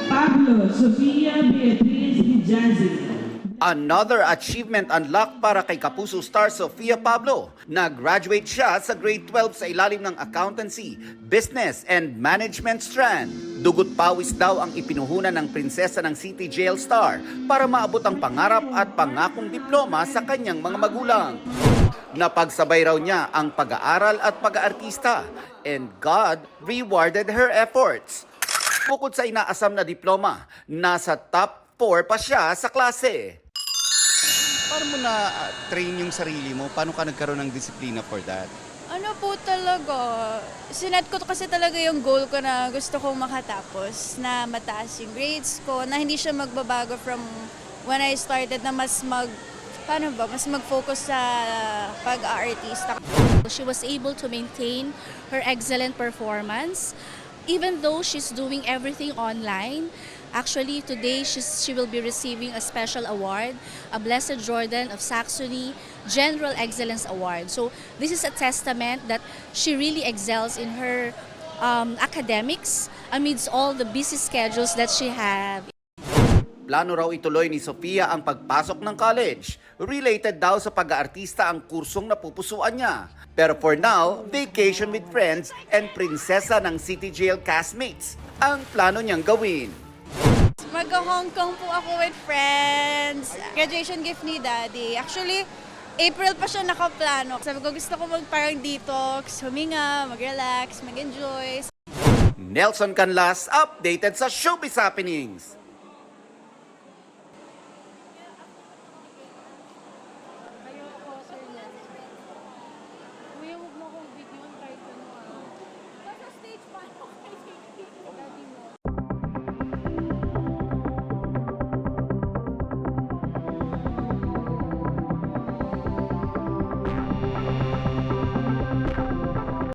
Pablo Sofia Beatriz Hijazi. Another achievement unlocked para kay Kapuso star Sofia Pablo. Nag-graduate siya sa grade 12 sa ilalim ng Accountancy, Business and Management strand. Dugot pawis daw ang ipinuhunan ng prinsesa ng City Jail star para maabot ang pangarap at pangakong diploma sa kanyang mga magulang. Napagsabay raw niya ang pag-aaral at pag-aartista, and God rewarded her efforts. Bukod sa inaasam na diploma, nasa top 4 pa siya sa klase. Paano mo na-train yung sarili mo? Paano ka nagkaroon ng disiplina for that? Ano po talaga, sinet ko kasi talaga yung goal ko na gusto kong makatapos, na mataas yung grades ko, na hindi siya magbabago from when I started na mas mag-focus sa pag-aartista. She was able to maintain her excellent performance even though she's doing everything online. Actually, today she will be receiving a special award, a Blessed Jordan of Saxony General Excellence Award. So this is a testament that she really excels in her academics amidst all the busy schedules that she has. Plano raw ituloy ni Sofia ang pagpasok ng college. Related daw sa pag-aartista ang kursong napupusuan niya. Pero for now, vacation with friends and prinsesa ng City Jail castmates ang plano niyang gawin. Mag-Hong Kong po ako with friends. Graduation gift ni Daddy. Actually, April pa siya nakaplano. Sabi ko gusto ko parang detox, huminga, mag-relax, mag-enjoy. Nelson Canlas, updated sa Showbiz Happenings.